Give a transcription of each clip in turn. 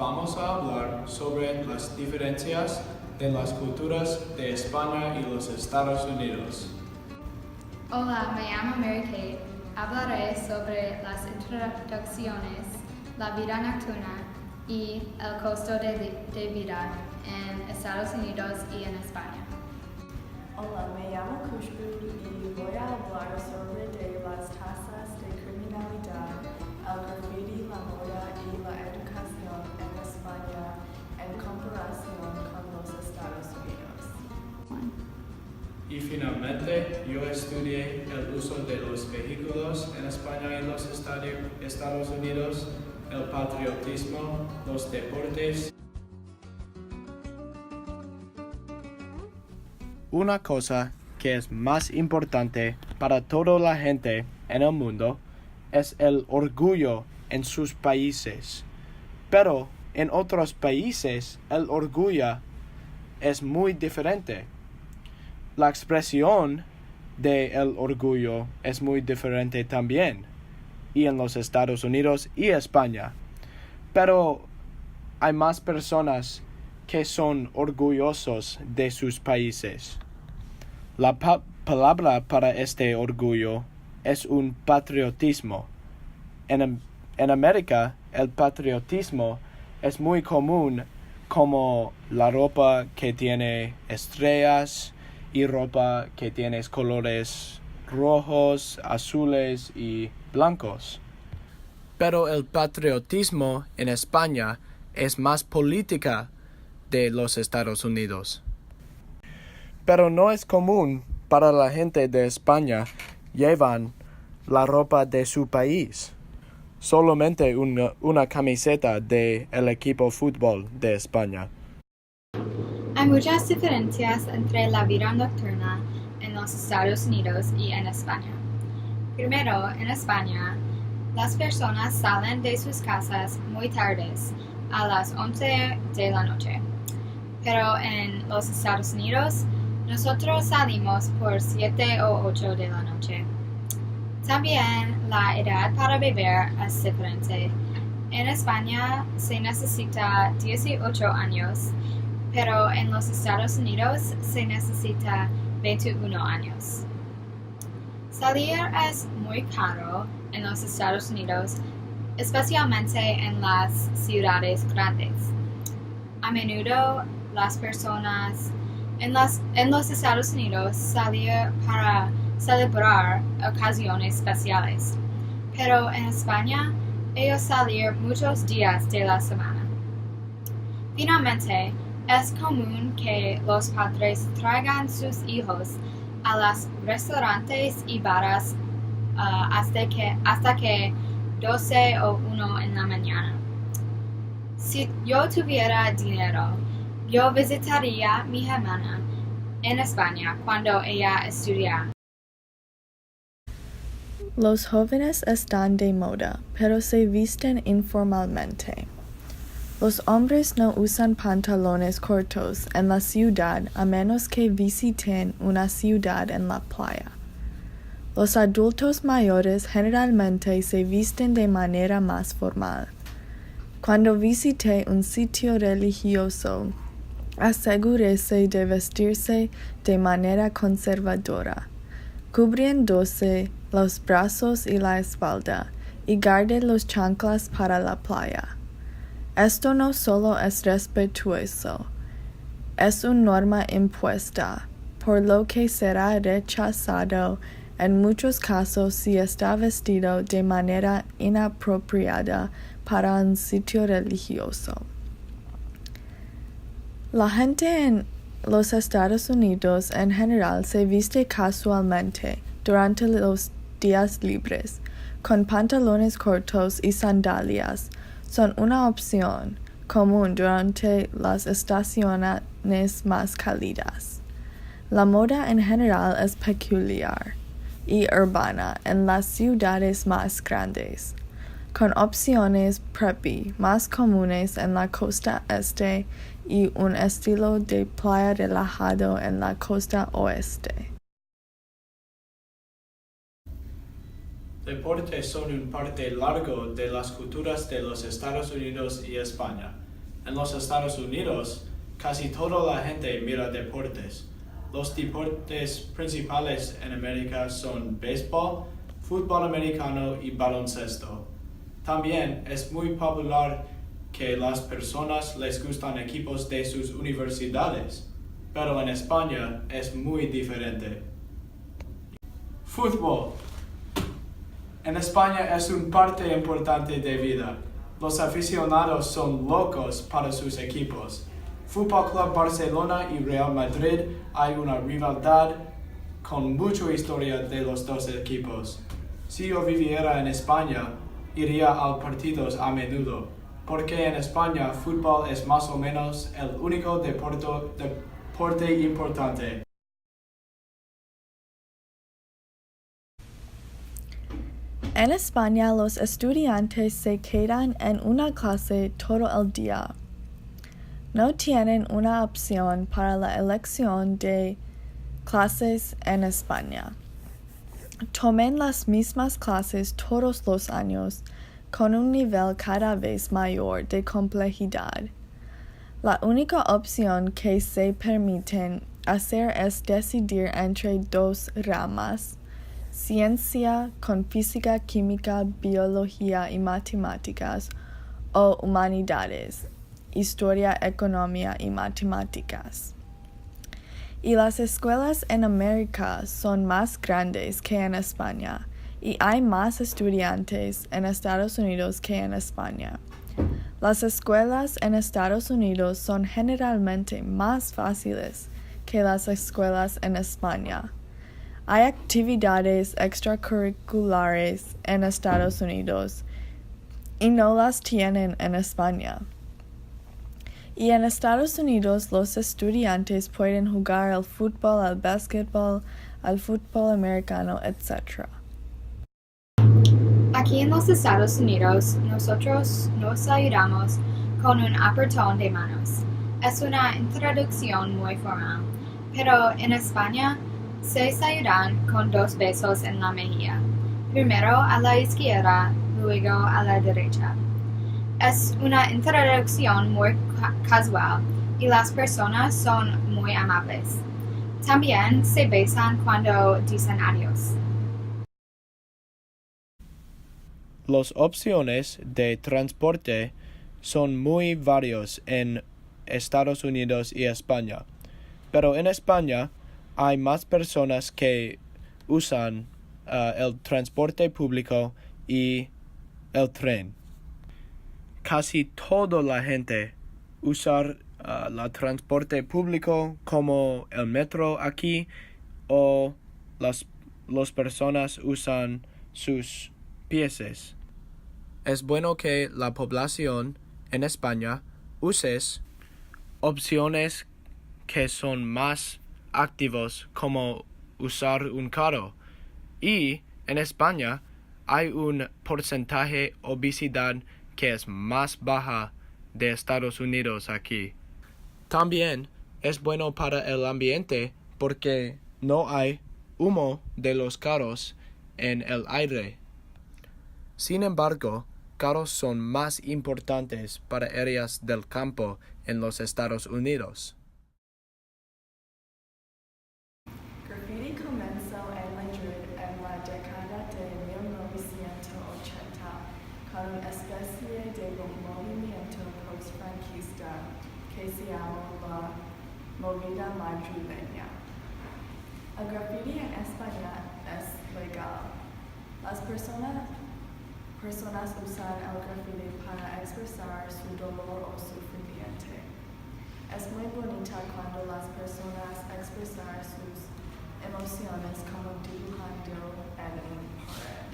vamos a hablar sobre las diferencias de las culturas de España y los Estados Unidos. Hola, me llamo Mary Kate. Hablaré sobre las introducciones, la vida nocturna y el costo de vida en Estados Unidos y en España. Hola, me llamo Khushbu y voy a hablar sobre las tasas de criminalidad, el graffiti, la moda y la educación en España en comparación con los Estados Unidos. Y finalmente, yo estudié el uso de los vehículos en España y los Estados Unidos, el patriotismo, los deportes. Una cosa que es más importante para toda la gente en el mundo es el orgullo en sus países. Pero en otros países el orgullo es muy diferente. La expresión del orgullo es muy diferente también, y en los Estados Unidos y España. Pero hay más personas que son orgullosos de sus países. La palabra para este orgullo es un patriotismo. En América, el patriotismo es muy común, como la ropa que tiene estrellas y ropa que tiene colores rojos, azules y blancos. Pero el patriotismo en España es más política de los Estados Unidos. Pero no es común para la gente de España llevar la ropa de su país. Solamente una camiseta del equipo fútbol de España. Hay muchas diferencias entre la vida nocturna en los Estados Unidos y en España. Primero, en España, las personas salen de sus casas muy tardes, a las 11 de la noche. Pero en los Estados Unidos, nosotros salimos por 7 o 8 de la noche. También la edad para beber es diferente. En España se necesita 18 años, pero en los Estados Unidos se necesita 21 años. Salir es muy caro en los Estados Unidos, especialmente en las ciudades grandes. A menudo las personas en los Estados Unidos salir para celebrar ocasiones especiales, pero en España ellos salir muchos días de la semana. Finalmente, es común que los padres traigan sus hijos a los restaurantes y bares hasta que 12 o 1 en la mañana. Si yo tuviera dinero, yo visitaría a mi hermana en España cuando ella estudia. Los jóvenes están de moda, pero se visten informalmente. Los hombres no usan pantalones cortos en la ciudad a menos que visiten una ciudad en la playa. Los adultos mayores generalmente se visten de manera más formal. Cuando visite un sitio religioso, asegúrese de vestirse de manera conservadora, cubriéndose los brazos y la espalda, y guarde los chanclas para la playa. Esto no solo es respetuoso, es una norma impuesta, por lo que será rechazado en muchos casos si está vestido de manera inapropiada para un sitio religioso. La gente en los Estados Unidos en general se viste casualmente durante los días libres, con pantalones cortos y sandalias. Son una opción común durante las estaciones más cálidas. La moda en general es peculiar y urbana en las ciudades más grandes, con opciones preppy más comunes en la costa este y un estilo de playa relajado en la costa oeste. Deportes son un parte largo de las culturas de los Estados Unidos y España. En los Estados Unidos, casi toda la gente mira deportes. Los deportes principales en América son béisbol, fútbol americano y baloncesto. También es muy popular que las personas les gustan equipos de sus universidades, pero en España es muy diferente. Fútbol. En España es una parte importante de vida. Los aficionados son locos para sus equipos. Fútbol Club Barcelona y Real Madrid hay una rivalidad con mucha historia de los dos equipos. Si yo viviera en España, iría a partidos a menudo, porque en España fútbol es más o menos el único deporte importante. En España, los estudiantes se quedan en una clase todo el día. No tienen una opción para la elección de clases en España. Tomen las mismas clases todos los años, con un nivel cada vez mayor de complejidad. La única opción que se permiten hacer es decidir entre dos ramas: ciencia con física, química, biología y matemáticas, o humanidades, historia, economía y matemáticas. Y las escuelas en América son más grandes que en España, y hay más estudiantes en Estados Unidos que en España. Las escuelas en Estados Unidos son generalmente más fáciles que las escuelas en España. Hay actividades extracurriculares en Estados Unidos y no las tienen en España. Y en Estados Unidos los estudiantes pueden jugar al fútbol, al básquetbol, al fútbol americano, etc. Aquí en los Estados Unidos, nosotros nos ayudamos con un apretón de manos. Es una introducción muy formal, pero en España se saludan con 2 besos en la mejilla, primero a la izquierda, luego a la derecha. Es una introducción muy casual y las personas son muy amables. También se besan cuando dicen adiós. Las opciones de transporte son muy varios en Estados Unidos y España, pero en España hay más personas que usan el transporte público y el tren. Casi toda la gente usa el transporte público como el metro aquí, o las personas usan sus pies. Es bueno que la población en España use opciones que son más activos, como usar un carro. Y en España hay un porcentaje de obesidad que es más baja de Estados Unidos aquí. También es bueno para el ambiente porque no hay humo de los carros en el aire. Sin embargo, carros son más importantes para áreas del campo en los Estados Unidos. Graffiti comenzó en Madrid en la década de 1980 con una especie de movimiento post-franquista que se llama la movida madrileña. El graffiti en España es legal. Las personas usan el graffiti para expresar su dolor o sufrimiento. Es muy bonita cuando las personas expresan sus emociones como dibujando en un pared.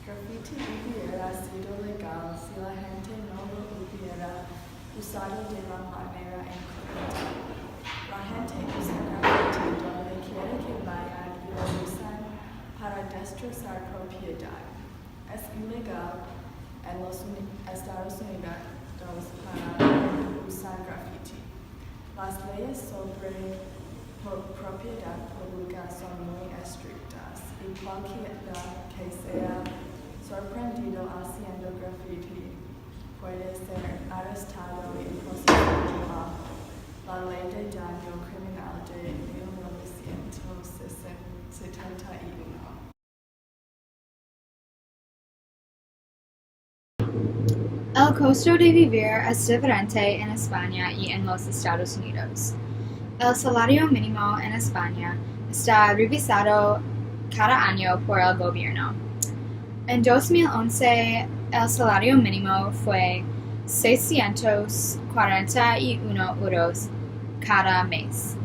Graffiti hubiera sido legal si la gente no lo hubiera usado de la manera incorrecta. La gente usa graffiti donde quiere que vayan y lo usan para destrozar propiedad. Es ilegal en los Estados Unidos para usar graffiti. Las leyes sobre propiedad pública son muy estrictas y cualquiera que sea sorprendido haciendo graffiti puede ser arrestado y procesado. La Ley de Daño Criminal de 1971. El costo de vivir es diferente en España y en los Estados Unidos. El salario mínimo en España está revisado cada año por el gobierno. En 2011, el salario mínimo fue 641 euros cada mes.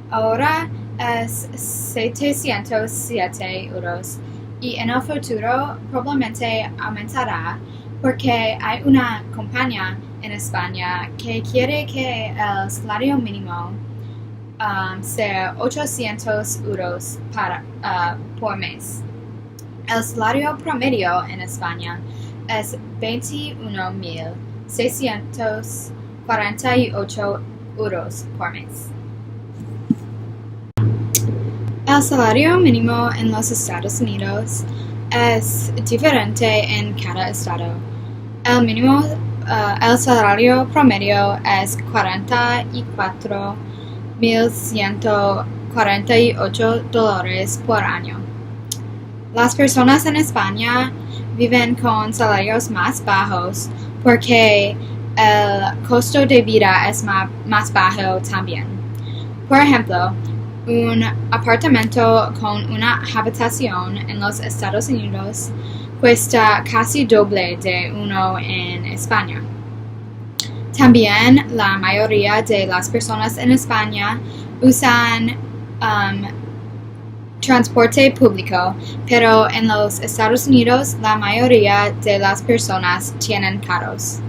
Ahora es 707 euros y en el futuro probablemente aumentará porque hay una compañía en España que quiere que el salario mínimo sea 800 euros por mes. El salario promedio en España es 21.648 euros por mes. El salario mínimo en los Estados Unidos es diferente en cada estado. El salario promedio es $44,148 por año. Las personas en España viven con salarios más bajos porque el costo de vida es más bajo también. Por ejemplo, un apartamento con una habitación en los Estados Unidos cuesta casi doble de uno en España. También la mayoría de las personas en España usan transporte público, pero en los Estados Unidos la mayoría de las personas tienen carros.